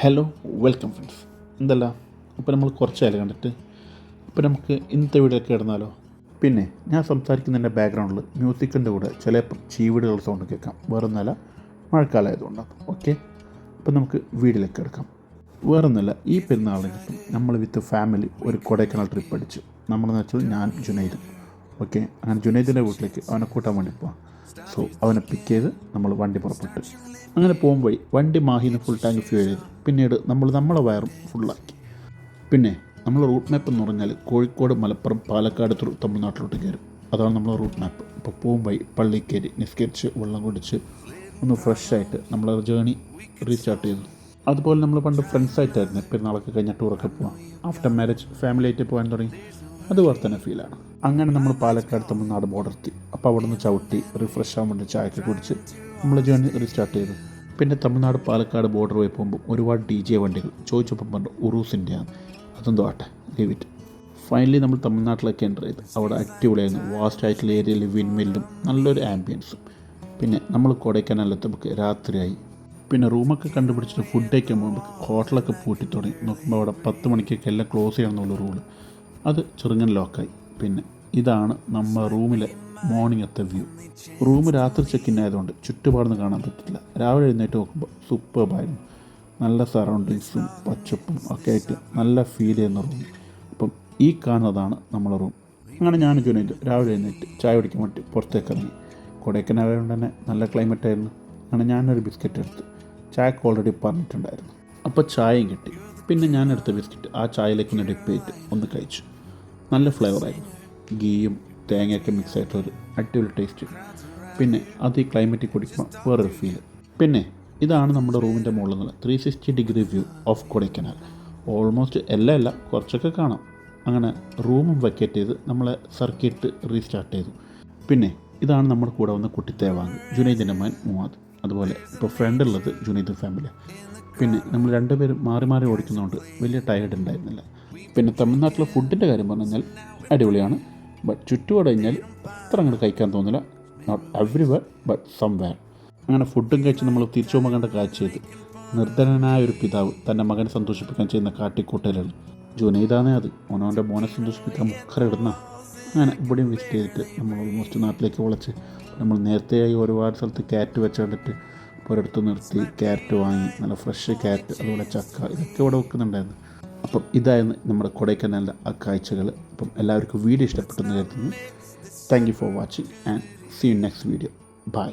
Hello welcome friends. എന്തല്ല അപ്പോൾ നമ്മൾ കുറച്ചായാലും കണ്ടിട്ട്. അപ്പോൾ നമുക്ക് ഇന്നത്തെ വീഡിയോയിലേക്ക് ഇടുന്നാലോ. പിന്നെ ഞാൻ സംസാരിക്കുന്നതിൻ്റെ ബാക്ക്ഗ്രൗണ്ടിൽ മ്യൂസിക്കിൻ്റെ കൂടെ ചിലപ്പോൾ ചീവിടുകൾ സൗണ്ട് കേൾക്കാം. വേറൊന്നല്ല, മഴക്കാലമായതുകൊണ്ടാണ്. ഓക്കെ, അപ്പോൾ നമുക്ക് വീഡിയോയിലേക്ക് എടുക്കാം. വേറൊന്നല്ല, ഈ പെരുന്നാളിന് നമ്മൾ വിത്ത് ഫാമിലി ഒരു കൊടൈക്കനാൽ ട്രിപ്പ് അടിച്ചു. നമ്മളെന്ന് വെച്ചാൽ ഞാൻ ജുനൈദും. ഓക്കെ, അങ്ങനെ ജുനൈദിൻ്റെ വീട്ടിലേക്ക് അവനെ കൂട്ടാൻ വേണ്ടി പോവാം. സോ അവനെ പിക്ക് ചെയ്ത് നമ്മൾ വണ്ടി പുറപ്പെട്ടു. അങ്ങനെ പോകുമ്പോൾ വണ്ടി മാഹിന്ന് ഫുൾ ടാങ്ക് ഫ്യൂൽ ചെയ്തു. പിന്നീട് നമ്മളെ വയറും ഫുള്ളാക്കി. പിന്നെ നമ്മൾ റൂട്ട് മാപ്പ് എന്ന് പറഞ്ഞാൽ കോഴിക്കോട്, മലപ്പുറം, പാലക്കാട് ത്രൂ തമിഴ്നാട്ടിലോട്ട് കയറും. അതാണ് നമ്മളെ റൂട്ട് മാപ്പ്. അപ്പോൾ പോകുമ്പോൾ പള്ളി കയറി നിസ്കരിച്ച് വെള്ളം കുടിച്ച് ഒന്ന് ഫ്രഷായിട്ട് നമ്മളെ ജേണി റീസ്റ്റാർട്ട് ചെയ്തു. അതുപോലെ നമ്മൾ പണ്ട് ഫ്രണ്ട്സായിട്ടായിരുന്നു പെരുന്നാളൊക്കെ കഴിഞ്ഞ ടൂറൊക്കെ പോകാം. ആഫ്റ്റർ മാരേജ് ഫാമിലി ആയിട്ട് പോകാൻ തുടങ്ങി. അതുപോലെ തന്നെ ഫീലാണ്. അങ്ങനെ നമ്മൾ പാലക്കാട് തമിഴ്നാട് ബോർഡർ എത്തി. അപ്പോൾ അവിടെ നിന്ന് ചവിട്ടി റിഫ്രഷ് ആകാൻ വേണ്ടി ചായയൊക്കെ കുടിച്ച് നമ്മൾ ജേണി റീസ്റ്റാർട്ട് ചെയ്തു. പിന്നെ തമിഴ്നാട് പാലക്കാട് ബോർഡർ വഴി പോകുമ്പോൾ ഒരുപാട് DJ വണ്ടികൾ ചോദിച്ചപ്പോൾ പറഞ്ഞു ഉറൂസിൻ്റെ ആണ്. അതെന്തോ ആട്ടെ, ലീവ് ഇറ്റ്. ഫൈനലി നമ്മൾ തമിഴ്നാട്ടിലേക്ക് എൻ്റർ ചെയ്തു. അവിടെ അടിപൊളിയായിരുന്നു. വാസ്റ്റ് ആയിട്ടുള്ള ഏരിയയിൽ വിൻമില്ലും നല്ലൊരു ആംബിയൻസും. പിന്നെ നമ്മൾ കൊടൈക്കനാലിലെത്തുമ്പോൾ രാത്രിയായി. പിന്നെ റൂമൊക്കെ കണ്ടുപിടിച്ചിട്ട് ഫുഡ് കഴിക്കാൻ പോകുമ്പോൾ ഹോട്ടലൊക്കെ പൂട്ടി തുടങ്ങി. നോക്കുമ്പോൾ അവിടെ 10 മണിക്കൊക്കെ എല്ലാം ക്ലോസ് ചെയ്യണമെന്നുള്ള റൂള്. അത് ചെറുങ്ങനെ ലോക്കായി. പിന്നെ ഇതാണ് നമ്മുടെ റൂമിലെ മോർണിംഗത്തെ വ്യൂ. റൂം രാത്രി ചെക്കിൻ ആയതുകൊണ്ട് ചുറ്റുപാടുന്ന് കാണാൻ പറ്റില്ല. രാവിലെ എഴുന്നേറ്റ് നോക്കുമ്പോൾ സൂപ്പർബായിരുന്നു. നല്ല സറൗണ്ടിങ്സും പച്ചപ്പും ഒക്കെ ആയിട്ട് നല്ല ഫീൽ ചെയ്യുന്ന റൂം. അപ്പം ഈ കാണുന്നതാണ് നമ്മളെ റൂം. അങ്ങനെ ഞാൻ ജുനൈദ് രാവിലെ എഴുന്നേറ്റ് ചായ കുടിക്കാൻ വേണ്ടി പുറത്തേക്ക് ഇറങ്ങി. കൊടൈക്കനാലായതുകൊണ്ട് തന്നെ നല്ല ക്ലൈമറ്റ് ആയിരുന്നു. അങ്ങനെ ഞാനൊരു ബിസ്ക്കറ്റ് എടുത്ത്. ചായക്ക് ഓൾറെഡി പറഞ്ഞിട്ടുണ്ടായിരുന്നു. അപ്പോൾ ചായയും കിട്ടി. പിന്നെ ഞാനെടുത്ത ബിസ്ക്കറ്റ് ആ ചായയിലേക്ക് ഒന്ന് ഡിപ്പ് ചെയ്തിട്ട് ഒന്ന് കഴിച്ചു. നല്ല ഫ്ലേവറായിരുന്നു. ഗീയും തേങ്ങയൊക്കെ മിക്സ് ആയിട്ടൊരു അടിപൊളി ടേസ്റ്റ്. പിന്നെ അത് ഈ ക്ലൈമറ്റിൽ കുടിക്കുമ്പോൾ വേറൊരു ഫീല്. പിന്നെ ഇതാണ് നമ്മുടെ റൂമിൻ്റെ മുകളിൽ നിന്നുള്ള 360 degree view of Kodaikanal. Almost എല്ലാം കുറച്ചൊക്കെ കാണാം. അങ്ങനെ റൂമും വെക്കേറ്റ് ചെയ്ത് നമ്മളെ സർക്കിട്ട് റീസ്റ്റാർട്ട് ചെയ്തു. പിന്നെ ഇതാണ് നമ്മുടെ കൂടെ വന്ന കുട്ടി തേവാങ്, ജുനൈദിൻ്റെ മകൻ മുവാദ്. അതുപോലെ ഇപ്പോൾ ഫ്രണ്ട് ഉള്ളത് ജുനൈദ് ഫാമിലി. പിന്നെ നമ്മൾ രണ്ടുപേരും മാറി മാറി ഓടിക്കുന്നതുകൊണ്ട് വലിയ ടയേർഡ് ഉണ്ടായിരുന്നില്ല. പിന്നെ തമിഴ്നാട്ടിലെ ഫുഡിൻ്റെ കാര്യം പറഞ്ഞു കഴിഞ്ഞാൽ അടിപൊളിയാണ്. ബട്ട് ചുറ്റുപാട് കഴിഞ്ഞാൽ അത്ര അങ്ങോട്ട് കഴിക്കാൻ തോന്നില്ല. Not everywhere but somewhere. അങ്ങനെ ഫുഡും കഴിച്ച് നമ്മൾ തിരിച്ചു പോകുമ്പോൾ കണ്ട കാഴ്ച ചെയ്ത് നിർധനനായ ഒരു പിതാവ് തൻ്റെ മകനെ സന്തോഷിപ്പിക്കാൻ ചെയ്യുന്ന കാട്ടിക്കൂട്ടലുകൾ. ജുനൈദാണേ അത് ഓനോൻ്റെ മോനെ സന്തോഷിപ്പിക്കാൻ മുഖറിടുന്ന. അങ്ങനെ ഇവിടെയും വിസിറ്റ് ചെയ്തിട്ട് നമ്മൾ ഓൾമോസ്റ്റ് നാട്ടിലേക്ക് വിളച്ച് നമ്മൾ നേരത്തെയായി ഒരുപാട് സ്ഥലത്ത് ക്യാരറ്റ് വെച്ച് കണ്ടിട്ട് ഒരിടത്ത് നിർത്തി ക്യാരറ്റ് വാങ്ങി നല്ല ഫ്രഷ് ക്യാരറ്റ്, അതുപോലെ ചക്ക, ഇതൊക്കെ ഇവിടെ വെക്കുന്നുണ്ടായിരുന്നു. അപ്പം ഇതായിരുന്നു നമ്മുടെ കൊടൈക്കനാലിൻ്റെ ആ കാഴ്ചകൾ. അപ്പം എല്ലാവർക്കും വീഡിയോ ഇഷ്ടപ്പെട്ടെന്ന് കരുതുന്നു. Thank you for watching and see you next video. By.